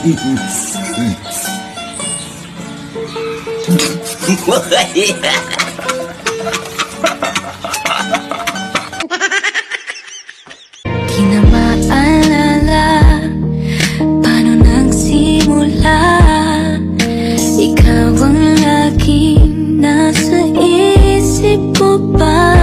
Di na maalala paano nagsimula. Ikaw ang laging nasa isip ko ba?